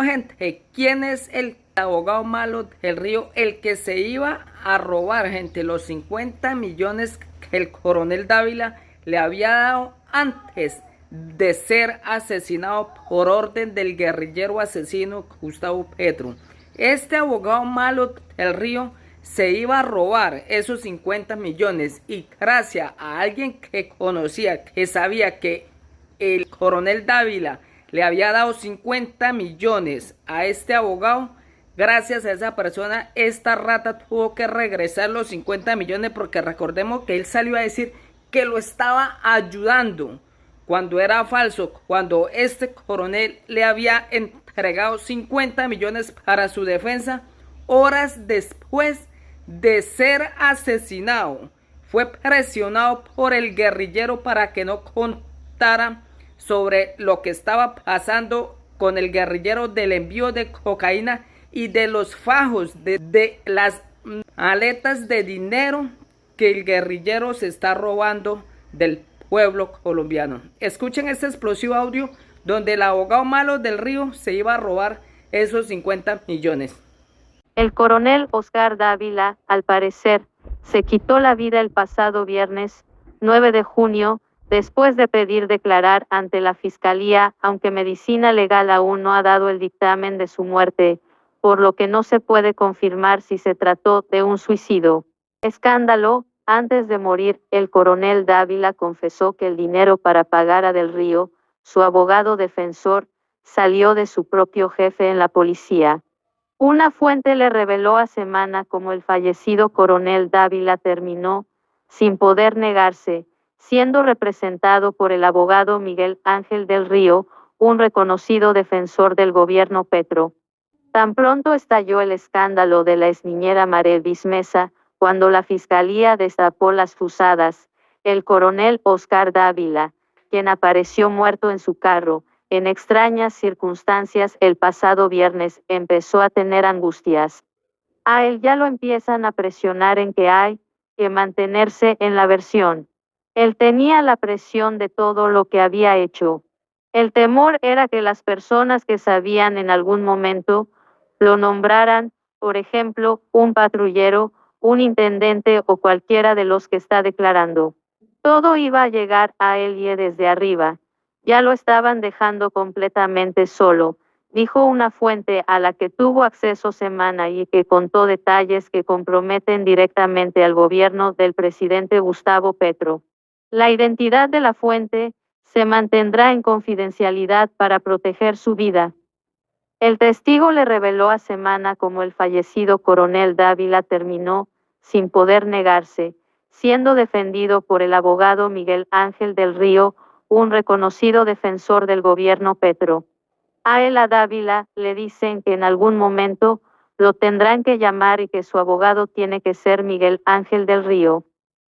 Bueno, gente, ¿quién es el abogado malo del Río? El que se iba a robar, gente, los 50 millones que el coronel Dávila le había dado antes de ser asesinado por orden del guerrillero asesino Gustavo Petro. Este abogado malo del Río se iba a robar esos 50 millones y gracias a alguien que conocía, que sabía que el coronel Dávila le había dado 50 millones a este abogado, gracias a esa persona, esta rata tuvo que regresar los 50 millones porque recordemos que él salió a decir que lo estaba ayudando cuando era falso, cuando este coronel le había entregado 50 millones para su defensa, horas después de ser asesinado. Fue presionado por el guerrillero para que no contara sobre lo que estaba pasando con el guerrillero del envío de cocaína y de los fajos de las maletas de dinero que el guerrillero se está robando del pueblo colombiano. Escuchen este explosivo audio donde el abogado malo del Río se iba a robar esos 50 millones. El coronel Oscar Dávila, al parecer, se quitó la vida el pasado viernes 9 de junio, después de pedir declarar ante la Fiscalía, aunque Medicina Legal aún no ha dado el dictamen de su muerte, por lo que no se puede confirmar si se trató de un suicidio. Escándalo: antes de morir, el coronel Dávila confesó que el dinero para pagar a Del Río, su abogado defensor, salió de su propio jefe en la policía. Una fuente le reveló a Semana cómo el fallecido coronel Dávila terminó, sin poder negarse, siendo representado por el abogado Miguel Ángel del Río, un reconocido defensor del gobierno Petro. Tan pronto estalló el escándalo de la exniñera Marevis Mesa, cuando la Fiscalía destapó las fusadas, el coronel Oscar Dávila, quien apareció muerto en su carro, en extrañas circunstancias el pasado viernes, empezó a tener angustias. A él ya lo empiezan a presionar en que hay que mantenerse en la versión. Él tenía la presión de todo lo que había hecho. El temor era que las personas que sabían en algún momento lo nombraran, por ejemplo, un patrullero, un intendente o cualquiera de los que está declarando. Todo iba a llegar a él y desde arriba. Ya lo estaban dejando completamente solo, dijo una fuente a la que tuvo acceso Semana y que contó detalles que comprometen directamente al gobierno del presidente Gustavo Petro. La identidad de la fuente se mantendrá en confidencialidad para proteger su vida. El testigo le reveló a Semana cómo el fallecido coronel Dávila terminó, sin poder negarse, siendo defendido por el abogado Miguel Ángel del Río, un reconocido defensor del gobierno Petro. A él, a Dávila, le dicen que en algún momento lo tendrán que llamar y que su abogado tiene que ser Miguel Ángel del Río.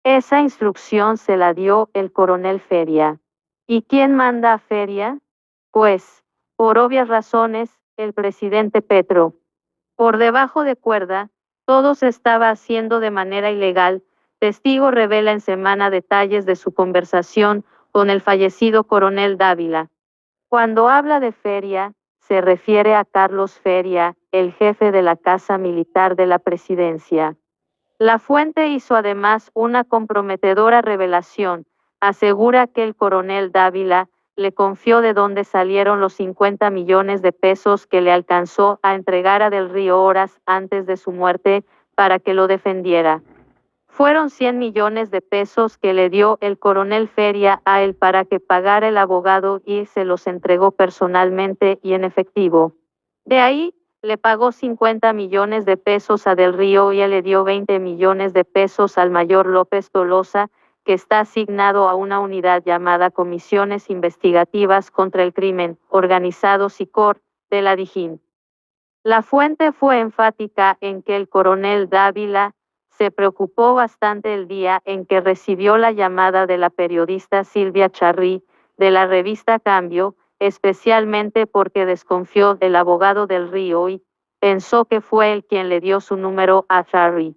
Esa instrucción se la dio el coronel Feria. ¿Y quién manda a Feria? Pues, por obvias razones, el presidente Petro. Por debajo de cuerda, todo se estaba haciendo de manera ilegal. Testigo revela en Semana detalles de su conversación con el fallecido coronel Dávila. Cuando habla de Feria, se refiere a Carlos Feria, el jefe de la Casa Militar de la Presidencia. La fuente hizo además una comprometedora revelación. Asegura que el coronel Dávila le confió de dónde salieron los 50 millones de pesos que le alcanzó a entregar a Del Río horas antes de su muerte para que lo defendiera. Fueron 100 millones de pesos que le dio el coronel Feria a él para que pagara el abogado y se los entregó personalmente y en efectivo. De ahí, le pagó 50 millones de pesos a Del Río y él le dio 20 millones de pesos al mayor López Tolosa, que está asignado a una unidad llamada Comisiones Investigativas contra el Crimen Organizado SICOR, de la Dijín. La fuente fue enfática en que el coronel Dávila se preocupó bastante el día en que recibió la llamada de la periodista Silvia Charri, de la revista Cambio, especialmente porque desconfió del abogado del Río y pensó que fue él quien le dio su número a Charri.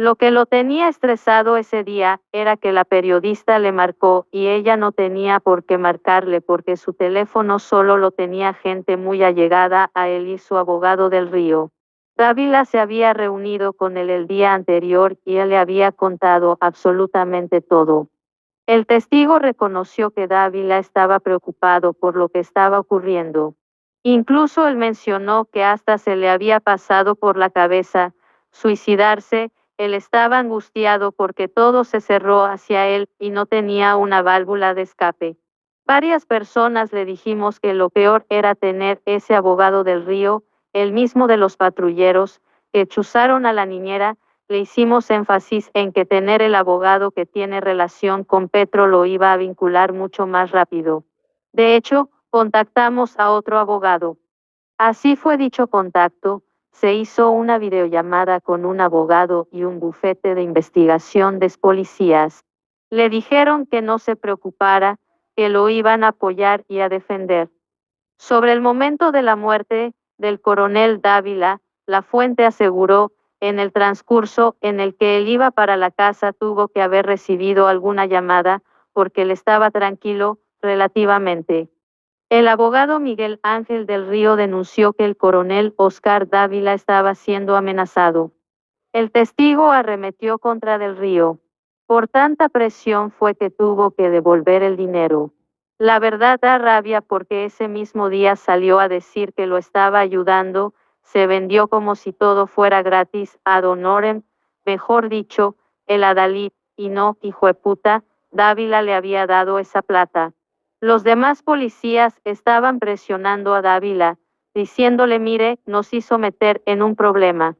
Lo que lo tenía estresado ese día era que la periodista le marcó y ella no tenía por qué marcarle porque su teléfono solo lo tenía gente muy allegada a él y su abogado del Río. Dávila se había reunido con él el día anterior y él le había contado absolutamente todo. El testigo reconoció que Dávila estaba preocupado por lo que estaba ocurriendo. Incluso él mencionó que hasta se le había pasado por la cabeza suicidarse. Él estaba angustiado porque todo se cerró hacia él y no tenía una válvula de escape. Varias personas le dijimos que lo peor era tener ese abogado del Río, el mismo de los patrulleros, que chuzaron a la niñera. Le hicimos énfasis en que tener el abogado que tiene relación con Petro lo iba a vincular mucho más rápido. De hecho, contactamos a otro abogado. Así fue dicho contacto, se hizo una videollamada con un abogado y un bufete de investigación de policías. Le dijeron que no se preocupara, que lo iban a apoyar y a defender. Sobre el momento de la muerte del coronel Dávila, la fuente aseguró, en el transcurso en el que él iba para la casa tuvo que haber recibido alguna llamada, porque él estaba tranquilo, relativamente. El abogado Miguel Ángel del Río denunció que el coronel Oscar Dávila estaba siendo amenazado. El testigo arremetió contra del Río. Por tanta presión fue que tuvo que devolver el dinero. La verdad da rabia porque ese mismo día salió a decir que lo estaba ayudando, se vendió como si todo fuera gratis ad honorem, mejor dicho, el adalid, y no, hijueputa, Dávila le había dado esa plata. Los demás policías estaban presionando a Dávila, diciéndole mire, nos hizo meter en un problema.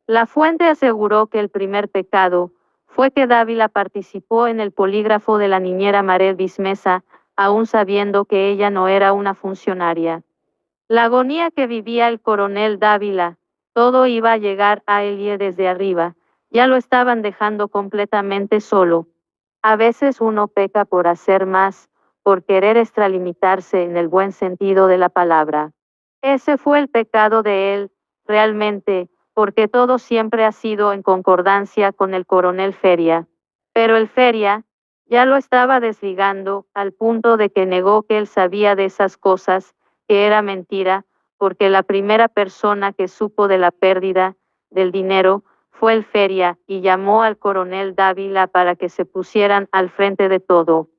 La fuente aseguró que el primer pecado fue que Dávila participó en el polígrafo de la niñera Marel Bismesa, aún sabiendo que ella no era una funcionaria. La agonía que vivía el coronel Dávila, todo iba a llegar a él desde arriba, ya lo estaban dejando completamente solo. A veces uno peca por hacer más, por querer extralimitarse en el buen sentido de la palabra. Ese fue el pecado de él, realmente, porque todo siempre ha sido en concordancia con el coronel Feria. Pero el Feria ya lo estaba desligando al punto de que negó que él sabía de esas cosas, que era mentira, porque la primera persona que supo de la pérdida del dinero fue el Feria y llamó al coronel Dávila para que se pusieran al frente de todo.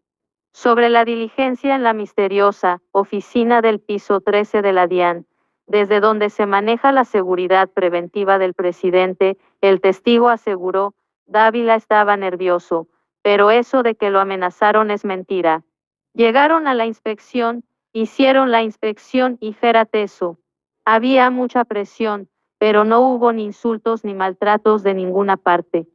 Sobre la diligencia en la misteriosa oficina del piso 13 de la DIAN, desde donde se maneja la seguridad preventiva del presidente, el testigo aseguró, Dávila estaba nervioso, pero eso de que lo amenazaron es mentira. Llegaron a la inspección, hicieron la inspección y férate eso. Había mucha presión, pero no hubo ni insultos ni maltratos de ninguna parte.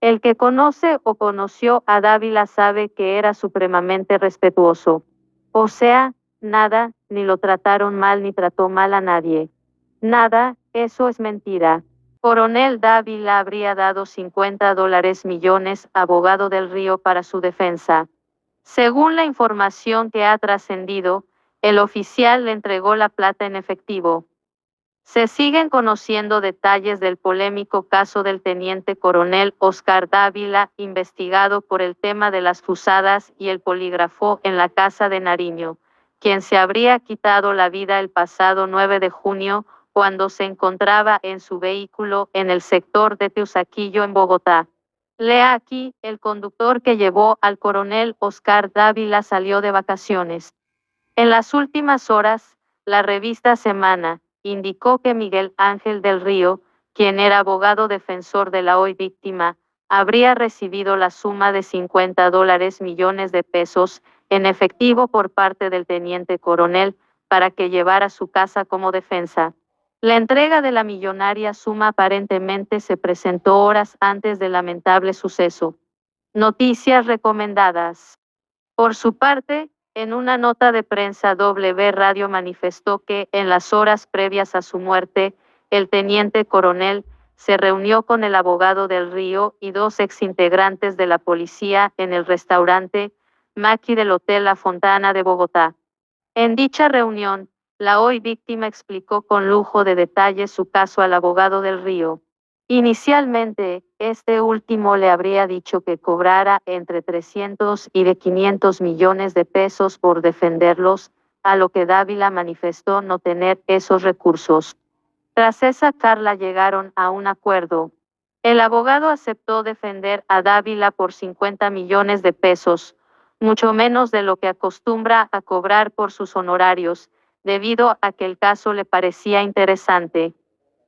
El que conoce o conoció a Dávila sabe que era supremamente respetuoso. O sea, nada, ni lo trataron mal ni trató mal a nadie. Nada, eso es mentira. Coronel Dávila habría dado $50 millones, abogado del Río, para su defensa. Según la información que ha trascendido, el oficial le entregó la plata en efectivo. Se siguen conociendo detalles del polémico caso del teniente coronel Oscar Dávila, investigado por el tema de las fusadas y el polígrafo en la casa de Nariño, quien se habría quitado la vida el pasado 9 de junio, cuando se encontraba en su vehículo en el sector de Teusaquillo en Bogotá. Lea aquí, el conductor que llevó al coronel Oscar Dávila salió de vacaciones. En las últimas horas, la revista Semana indicó que Miguel Ángel del Río, quien era abogado defensor de la hoy víctima, habría recibido la suma de $50 millones de pesos en efectivo por parte del teniente coronel para que llevara su casa como defensa. La entrega de la millonaria suma aparentemente se presentó horas antes del lamentable suceso. Noticias recomendadas. Por su parte, en una nota de prensa, W Radio manifestó que, en las horas previas a su muerte, el teniente coronel se reunió con el abogado del Río y dos exintegrantes de la policía en el restaurante Maqui del Hotel La Fontana de Bogotá. En dicha reunión, la hoy víctima explicó con lujo de detalles su caso al abogado del Río. Inicialmente, este último le habría dicho que cobrara entre 300 y de 500 millones de pesos por defenderlos, a lo que Dávila manifestó no tener esos recursos. Tras esa charla llegaron a un acuerdo. El abogado aceptó defender a Dávila por 50 millones de pesos, mucho menos de lo que acostumbra a cobrar por sus honorarios, debido a que el caso le parecía interesante.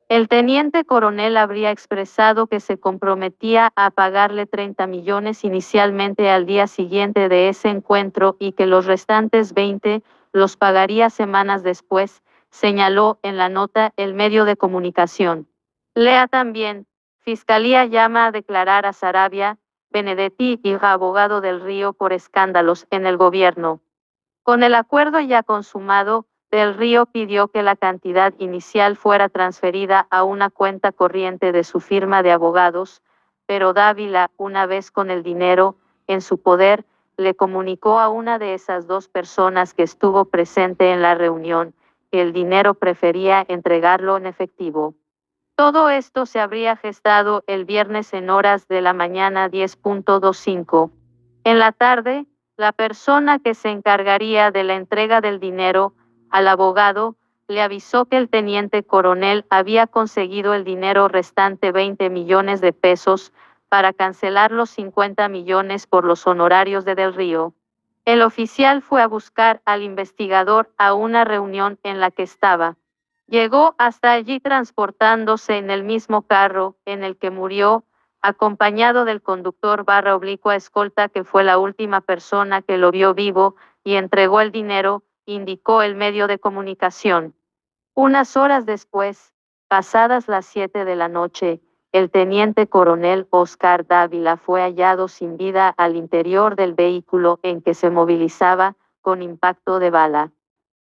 El teniente coronel habría expresado que se comprometía a pagarle 30 millones inicialmente al día siguiente de ese encuentro y que los restantes 20 los pagaría semanas después, señaló en la nota el medio de comunicación. Lea también, Fiscalía llama a declarar a Saravia, Benedetti y abogado del Río por escándalos en el gobierno. Con el acuerdo ya consumado, Del Río pidió que la cantidad inicial fuera transferida a una cuenta corriente de su firma de abogados, pero Dávila, una vez con el dinero en su poder, le comunicó a una de esas dos personas que estuvo presente en la reunión que el dinero prefería entregarlo en efectivo. Todo esto se habría gestado el viernes en horas de la mañana 10:25. En la tarde, la persona que se encargaría de la entrega del dinero al abogado le avisó que el teniente coronel había conseguido el dinero restante 20 millones de pesos para cancelar los 50 millones por los honorarios de Del Río. El oficial fue a buscar al investigador a una reunión en la que estaba. Llegó hasta allí transportándose en el mismo carro en el que murió, acompañado del conductor barra oblicua escolta que fue la última persona que lo vio vivo y entregó el dinero, indicó el medio de comunicación. Unas horas después, pasadas las 7 de la noche, el teniente coronel Oscar Dávila fue hallado sin vida al interior del vehículo en que se movilizaba, con impacto de bala.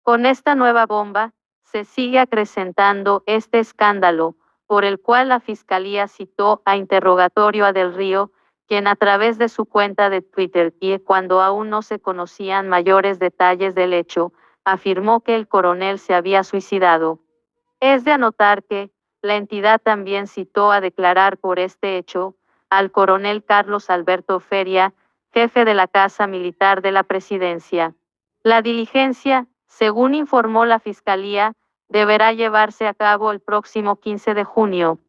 Con esta nueva bomba, se sigue acrecentando este escándalo, por el cual la Fiscalía citó a interrogatorio a Del Río, quien a través de su cuenta de Twitter y cuando aún no se conocían mayores detalles del hecho, afirmó que el coronel se había suicidado. Es de anotar que, la entidad también citó a declarar por este hecho, al coronel Carlos Alberto Feria, jefe de la Casa Militar de la Presidencia. La diligencia, según informó la Fiscalía, deberá llevarse a cabo el próximo 15 de junio.